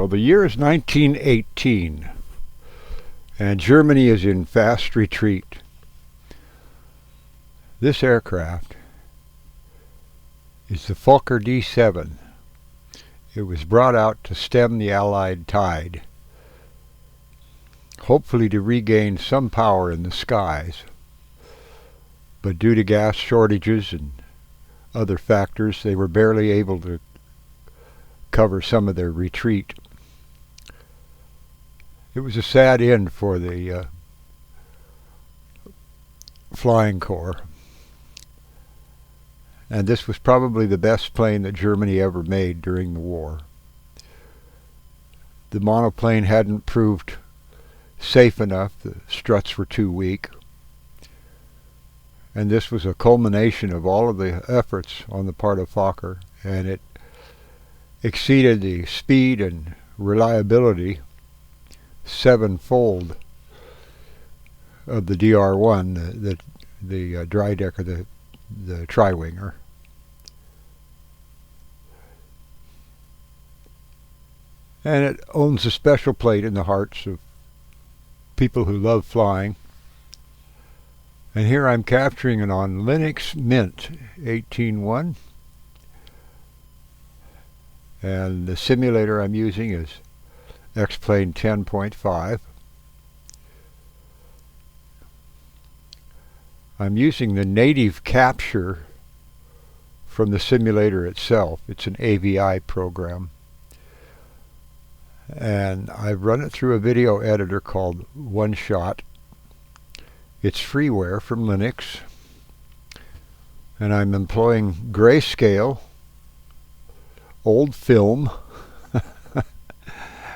Well, the year is 1918, and Germany is in fast retreat. This aircraft is the Fokker D VII. It was brought out to stem the Allied tide, hopefully to regain some power in the skies. But due to gas shortages and other factors, they were barely able to cover some of their retreat. It was a sad end for the flying corps. And this was probably the best plane that Germany ever made during the war. The monoplane hadn't proved safe enough. The struts were too weak. And this was a culmination of all of the efforts on the part of Fokker, and it exceeded the speed and reliability sevenfold of the DR-1, the dry decker, the tri-winger. And it owns a special place in the hearts of people who love flying. And here I'm capturing it on Linux Mint 18.1. And the simulator I'm using is X-Plane 10.5. I'm using the native capture from the simulator itself. It's an AVI program. And I've run it through a video editor called One Shot. It's freeware from Linux. And I'm employing grayscale, old film,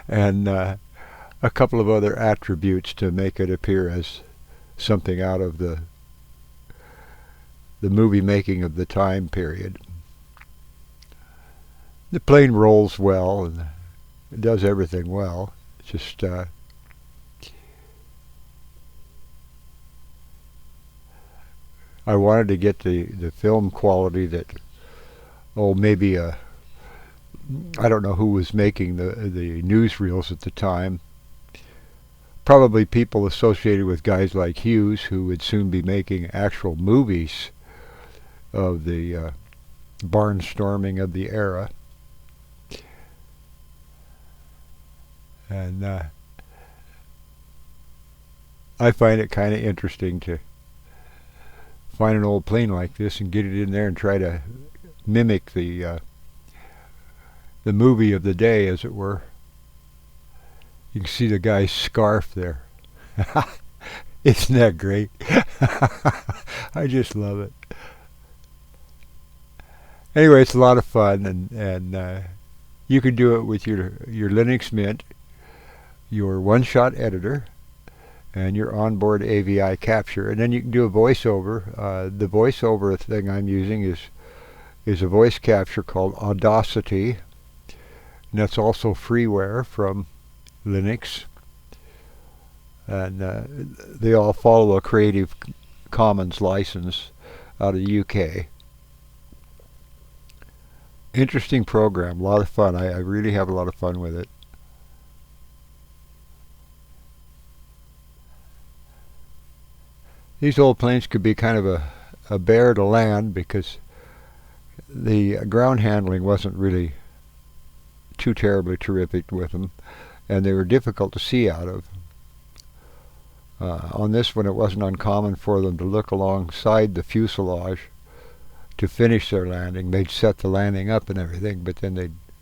and a couple of other attributes to make it appear as something out of the movie making of the time period. The plane rolls well and it does everything well. It's just I wanted to get the film quality that, maybe I don't know who was making the newsreels at the time. Probably people associated with guys like Hughes, who would soon be making actual movies of the barnstorming of the era. And I find it kind of interesting to find an old plane like this and get it in there and try to mimic the movie of the day, as it were. You can see the guy's scarf there. Isn't that great? I just love it. Anyway, it's a lot of fun, and you can do it with your Linux Mint, your one-shot editor, and your onboard AVI capture, and then you can do a voiceover. The voiceover thing I'm using is a voice capture called Audacity, and that's also freeware from Linux, and they all follow a Creative Commons license out of the UK. Interesting program, a lot of fun. I really have a lot of fun with it. These old planes could be kind of a bear to land because the ground handling wasn't really too terribly terrific with them, and they were difficult to see out of. On this one, it wasn't uncommon for them to look alongside the fuselage to finish their landing. They'd set the landing up and everything, but then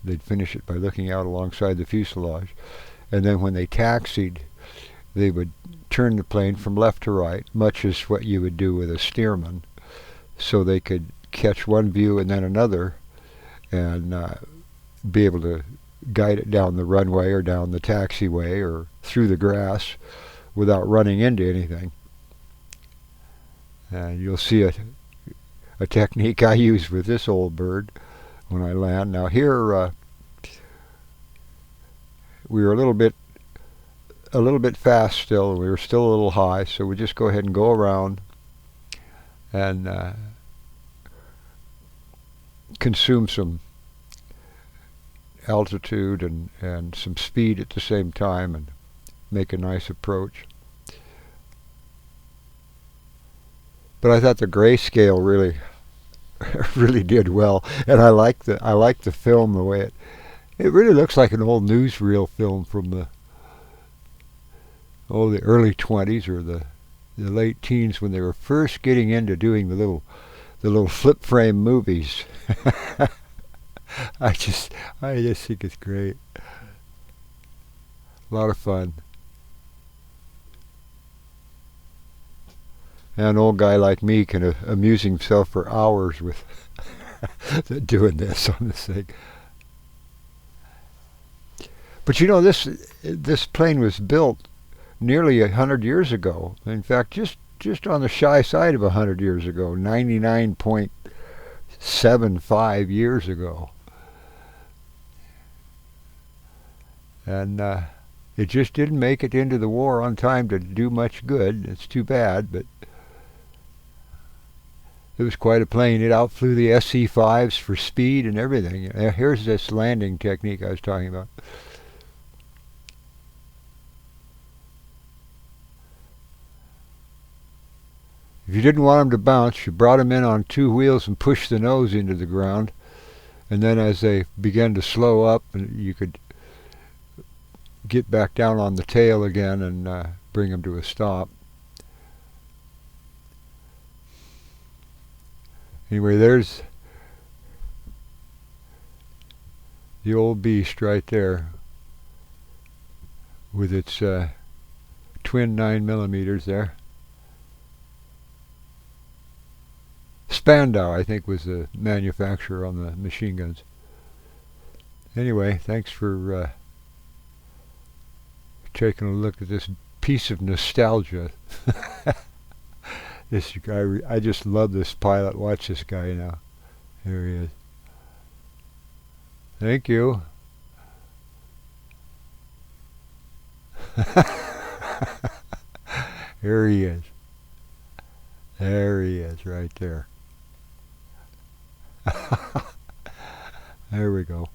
they'd finish it by looking out alongside the fuselage. And then when they taxied, they would turn the plane from left to right, much as what you would do with a steerman, so they could catch one view and then another, and be able to guide it down the runway or down the taxiway or through the grass without running into anything. And you'll see a technique I use with this old bird when I land. Now here we were a little bit fast still. We were still a little high, so we just go ahead and go around and consume some altitude and some speed at the same time and make a nice approach. But I thought the grayscale really really did well, and I like the film, the way it really looks like an old newsreel film from the early 20s or the late teens, when they were first getting into doing the little flip frame movies. I just think it's great. A lot of fun. And an old guy like me can amuse himself for hours with doing this on this thing. But you know, this plane was built nearly 100 years ago. In fact, just on the shy side of 100 years ago, 99.75 years ago. And it just didn't make it into the war on time to do much good. It's too bad, but it was quite a plane. It outflew the SC-5s for speed and everything. Here's this landing technique I was talking about. If you didn't want them to bounce, you brought them in on two wheels and pushed the nose into the ground. And then as they began to slow up, you could get back down on the tail again and bring them to a stop. Anyway, there's the old beast right there with its twin 9mm there. Spandau, I think, was the manufacturer on the machine guns. Anyway, thanks for taking a look at this piece of nostalgia. This guy, I just love this pilot. Watch this guy now. Here he is. Thank you. Here he is. There he is, right there. There we go.